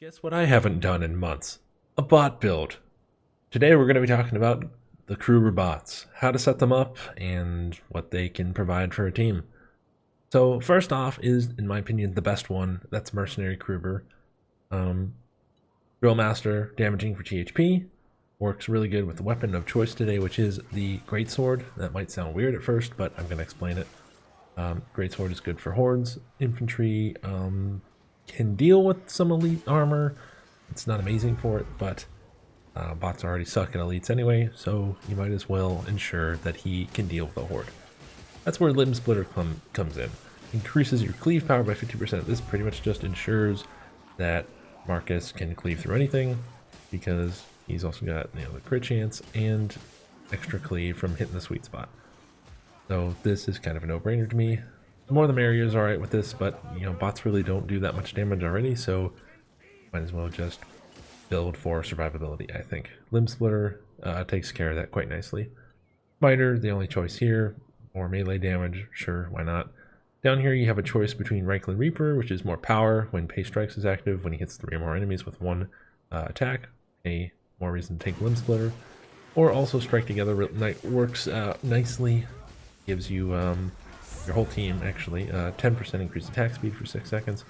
Guess what I haven't done in months? A bot build. Today we're going to be talking about the Kruber bots, how to set them up, and what they can provide for a team. So first off is, in my opinion, the best one. That's Mercenary Kruber. Drill Master, damaging for THP. Works really good with the weapon of choice today, which is the Greatsword. That might sound weird at first, but I'm going to explain it. Greatsword is good for hordes. Infantry can deal with some elite armor. It's not amazing for it, but bots already suck at elites anyway, so you might as well ensure that he can deal with a horde. That's where Limb Splitter comes in. Increases your cleave power by 50%. This pretty much just ensures that Markus can cleave through anything, because he's also got the crit chance and extra cleave from hitting the sweet spot. So this is kind of a no-brainer to me. The more the merrier is alright with this, but bots really don't do that much damage already, so might as well just build for survivability, I think. Limb Splitter takes care of that quite nicely. Smiter, the only choice here. More melee damage, sure, why not? Down here you have a choice between Rankling Reaper, which is more power when Pace Strikes is active, when he hits 3 or more enemies with one attack. A more reason to take Limb Splitter. Or also Strike Together Knight works nicely. Gives you your whole team actually 10% increased attack speed for 6 seconds.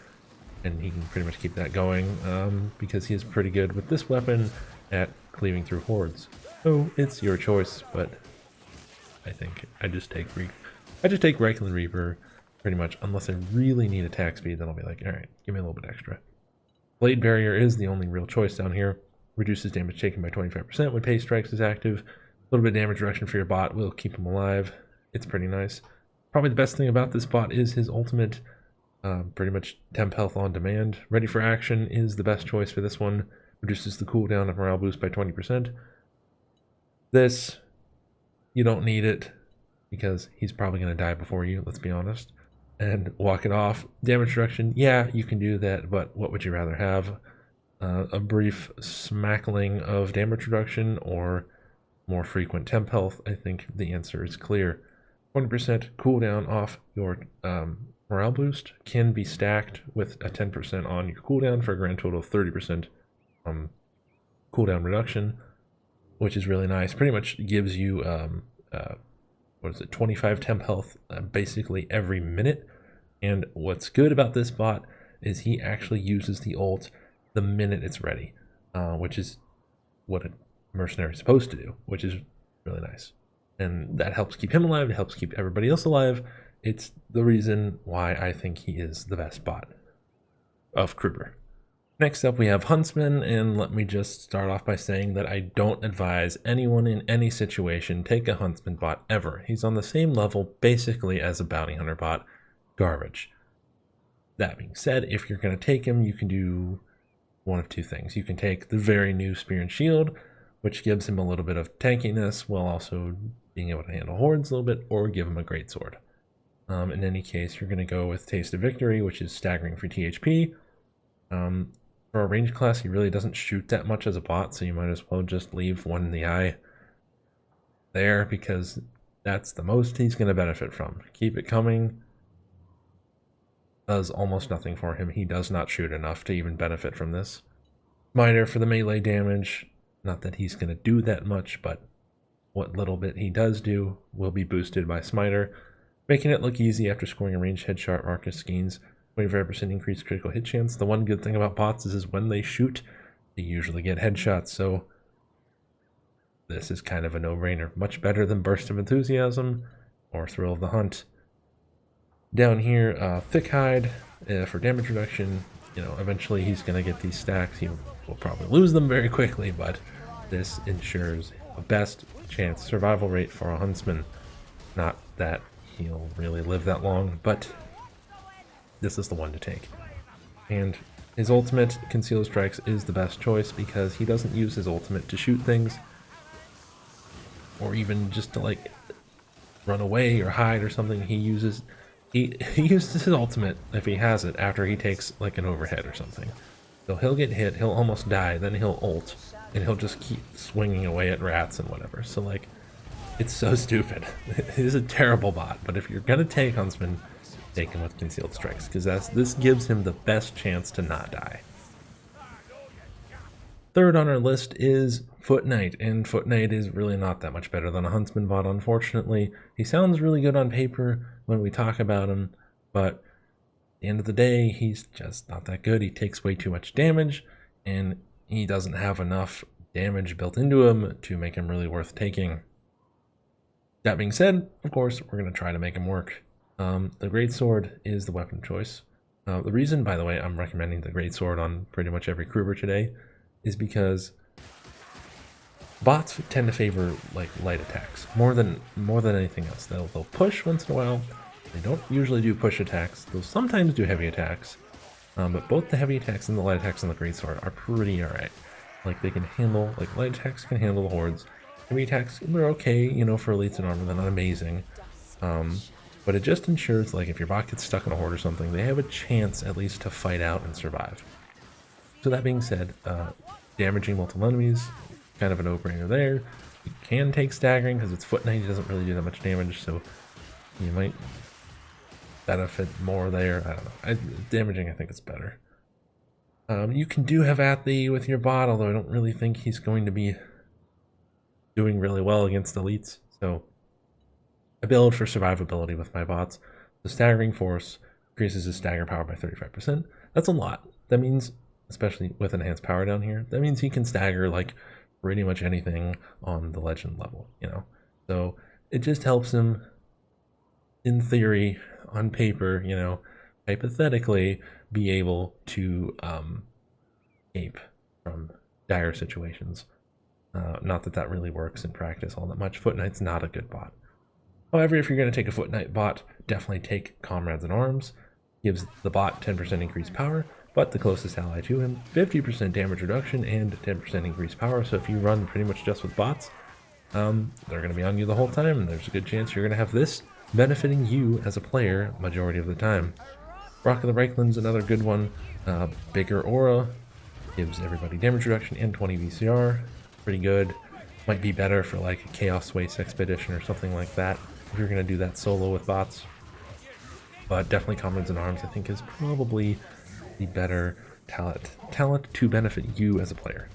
And he can pretty much keep that going because he is pretty good with this weapon at cleaving through hordes. So it's your choice, but I think I just take Rankling Reaper pretty much, unless I really need attack speed. Then I'll be like, all right, give me a little bit extra. Blade Barrier is the only real choice down here. Reduces damage taken by 25% when Pace Strikes is active. A little bit of damage reduction for your bot will keep him alive. It's pretty nice. Probably the best thing about this bot is his ultimate. Pretty much temp health on demand. Ready for Action is the best choice for this one. Reduces the cooldown of morale boost by 20%. This, you don't need it because he's probably going to die before you, let's be honest. And walk it off. Damage reduction, yeah, you can do that, but what would you rather have? A brief smackling of damage reduction or more frequent temp health? I think the answer is clear. 20% cooldown off your morale boost can be stacked with a 10% on your cooldown for a grand total of 30% cooldown reduction, which is really nice. Pretty much gives you 25 temp health basically every minute. And what's good about this bot is he actually uses the ult the minute it's ready, which is what a mercenary is supposed to do, which is really nice. And that helps keep him alive, it helps keep everybody else alive. It's the reason why I think he is the best bot of Kruber. Next up we have Huntsman, and let me just start off by saying that I don't advise anyone in any situation take a Huntsman bot ever. He's on the same level basically as a bounty hunter bot. Garbage. That being said, if you're going to take him, you can do one of two things. You can take the very new Spear and Shield, which gives him a little bit of tankiness while also being able to handle hordes a little bit, or give him a Greatsword. In any case, you're going to go with Taste of Victory, which is staggering for THP. For a range class, he really doesn't shoot that much as a bot, so you might as well just leave one in the eye there, because that's the most he's going to benefit from. Keep it coming does almost nothing for him. He does not shoot enough to even benefit from this. Smiter for the melee damage. Not that he's going to do that much, but what little bit he does do will be boosted by Smiter, making it look easy after scoring a ranged headshot. Markus gains 25% increased critical hit chance. The one good thing about bots is when they shoot, they usually get headshots, so this is kind of a no-brainer. Much better than Burst of Enthusiasm or Thrill of the Hunt. Down here, Footknight for damage reduction. Eventually he's going to get these stacks. He will probably lose them very quickly, but this ensures a best chance survival rate for a Huntsman. Not that he'll really live that long, but this is the one to take. And his ultimate, Concealed Strikes, is the best choice because he doesn't use his ultimate to shoot things or even just to run away or hide or something. He uses his ultimate, if he has it, after he takes an overhead or something. So he'll get hit, he'll almost die, then he'll ult, and he'll just keep swinging away at rats and whatever. So it's so stupid. It is a terrible bot, but if you're gonna take Huntsman, take him with Concealed Strikes, because this gives him the best chance to not die. Third on our list is Footknight, and Footknight is really not that much better than a Huntsman bot, unfortunately. He sounds really good on paper when we talk about him, but at the end of the day, he's just not that good. He takes way too much damage, and he doesn't have enough damage built into him to make him really worth taking. That being said, of course, we're going to try to make him work. The Greatsword is the weapon of choice. The reason, by the way, I'm recommending the Greatsword on pretty much every Kruber today is because bots tend to favor like light attacks more than anything else. They'll push once in a while. They don't usually do push attacks. They'll sometimes do heavy attacks, but both the heavy attacks and the light attacks on the Greatsword are pretty alright. Like they can handle, like light attacks can handle the hordes. Heavy attacks, they're okay, you know, for elites and armor. They're not amazing, but it just ensures like if your bot gets stuck in a horde or something, they have a chance at least to fight out and survive. So that being said, damaging multiple enemies, kind of a no-brainer there. You can take staggering because it's Footknight, he doesn't really do that much damage, so you might benefit more there. I don't know. Damaging, I think it's better. You can do have Athlete with your bot, although I don't really think he's going to be doing really well against elites. So I build for survivability with my bots. The staggering force increases his stagger power by 35%. That's a lot. That means, especially with enhanced power down here, that means he can stagger like pretty much anything on the legend level, you know. So it just helps him, in theory, on paper, you know, hypothetically, be able to escape from dire situations. Not that that really works in practice all that much. Footknight's not a good bot. However, if you're going to take a Footknight bot, definitely take Comrades in Arms. Gives the bot 10% increased power, but the closest ally to him, 50% damage reduction and 10% increased power. So if you run pretty much just with bots, they're going to be on you the whole time, and there's a good chance you're going to have this benefiting you as a player majority of the time. Rock of the Reichland's another good one. Bigger aura, gives everybody damage reduction and 20 VCR. Pretty good. Might be better for like a Chaos Waste Expedition or something like that, if you're going to do that solo with bots. But definitely Comrades in Arms, I think, is probably the better talent to benefit you as a player.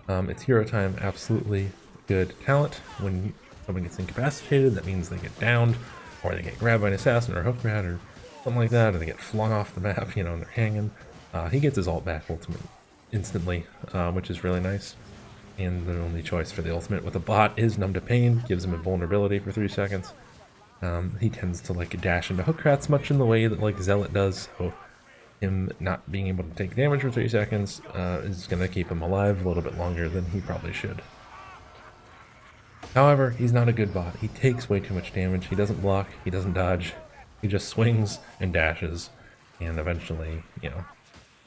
It's hero time, absolutely good talent. When someone gets incapacitated, that means they get downed, or they get grabbed by an assassin or a hook rat or something like that, or they get flung off the map, you know, and they're hanging. He gets his ult back ultimate instantly, which is really nice. And the only choice for the ultimate with a bot is Numb to Pain, gives him invulnerability for 3 seconds. He tends to like dash into hook rats much in the way that like Zealot does, so him not being able to take damage for 3 seconds is going to keep him alive a little bit longer than he probably should. However, he's not a good bot. He takes way too much damage. He doesn't block, he doesn't dodge, he just swings and dashes, and eventually, you know,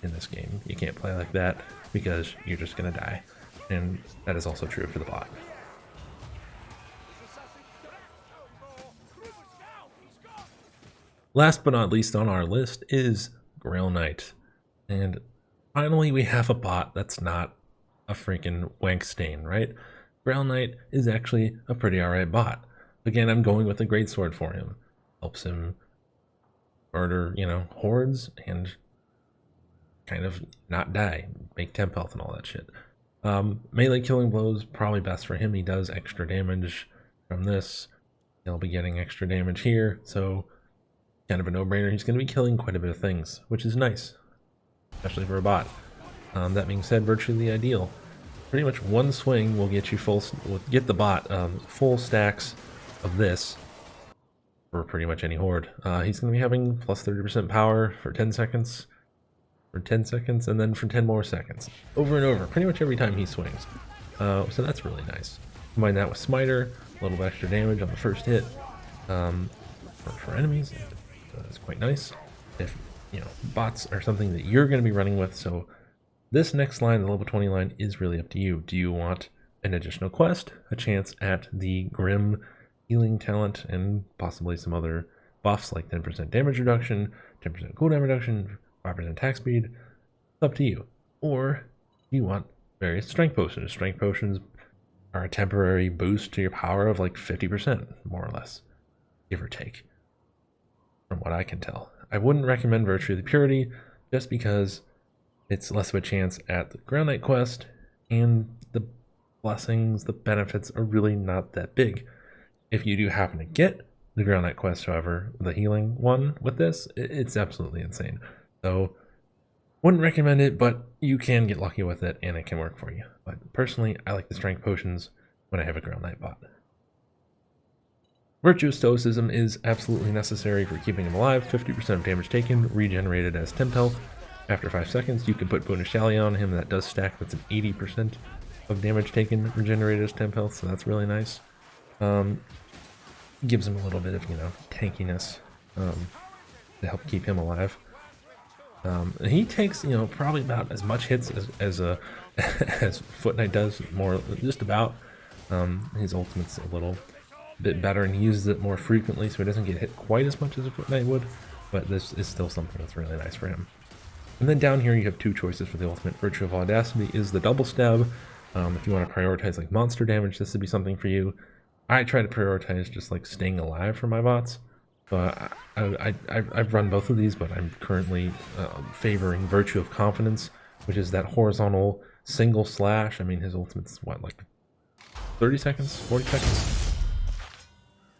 in this game, you can't play like that because you're just going to die. And that is also true for the bot. Last but not least on our list is Grail Knight. And finally we have a bot that's not a freaking wank stain, right? Grail Knight is actually a pretty alright bot. Again, I'm going with a Greatsword for him. Helps him murder, you know, hordes and kind of not die. Make temp health and all that shit. Melee killing blows, probably best for him. He does extra damage from this. He'll be getting extra damage here, so kind of a no-brainer. He's going to be killing quite a bit of things, which is nice, especially for a bot. That being said, virtually ideal. Pretty much one swing will get you get the bot full stacks of this for pretty much any horde. He's going to be having plus 30% power for 10 seconds. For 10 seconds, and then for 10 more seconds. Over and over, pretty much every time he swings. So that's really nice. Combine that with Smiter, a little bit extra damage on the first hit for enemies. It's quite nice. If, you know, bots are something that you're going to be running with, so this next line, the level 20 line, is really up to you. Do you want an additional quest, a chance at the Grim healing talent, and possibly some other buffs like 10% damage reduction, 10% cooldown reduction, 5% attack speed? It's up to you. Or you want various strength potions. Strength potions are a temporary boost to your power of like 50%, more or less, give or take, from what I can tell. I wouldn't recommend Virtue of the Purity just because it's less of a chance at the Grail Knight quest, and the blessings, the benefits are really not that big. If you do happen to get the Grail Knight quest, however, the healing one with this, it's absolutely insane. So wouldn't recommend it, but you can get lucky with it and it can work for you. But personally, I like the strength potions when I have a Grail Knight bot. Virtuous Stoicism is absolutely necessary for keeping him alive. 50% of damage taken, regenerated as temp health. After 5 seconds, you can put Bonus Chalet on him. That does stack. That's an 80% of damage taken, regenerated as temp health, so that's really nice. Gives him a little bit of, tankiness to help keep him alive. He takes, probably about as much hits as Footknight does, more just about. His ultimate's a little bit better, and he uses it more frequently, so he doesn't get hit quite as much as a Footknight would, but this is still something that's really nice for him. And then down here you have two choices for the ultimate. Virtue of Audacity is the double stab. If you want to prioritize like monster damage, this would be something for you. I try to prioritize just like staying alive for my bots. So I've run both of these, but I'm currently favoring Virtue of Confidence, which is that horizontal single slash. I mean, his ultimate's what, like 30 seconds, 40 seconds?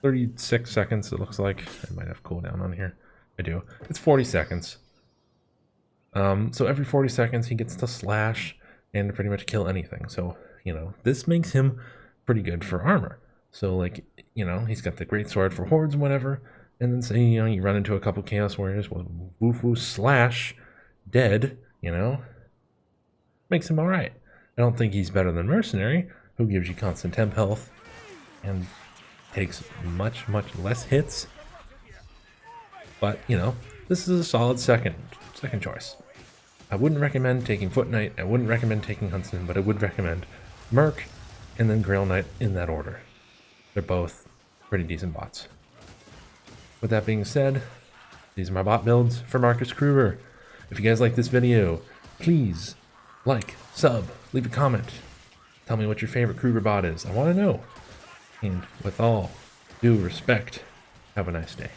36 seconds, it looks like. I might have cooldown on here. I do. It's 40 seconds. So every 40 seconds he gets to slash and pretty much kill anything. So, this makes him pretty good for armor. So, like, he's got the great sword for hordes and whatever. And then say, you run into a couple chaos warriors, well, woof woof slash, dead, makes him alright. I don't think he's better than Mercenary, who gives you constant temp health and takes much less hits. But, this is a solid second choice. I wouldn't recommend taking Footknight, I wouldn't recommend taking Huntsman, but I would recommend Merc and then Grail Knight in that order. They're both pretty decent bots. With that being said, these are my bot builds for Markus Kruber. If you guys like this video, please like, sub, leave a comment. Tell me what your favorite Kruber bot is. I want to know. And with all due respect, have a nice day.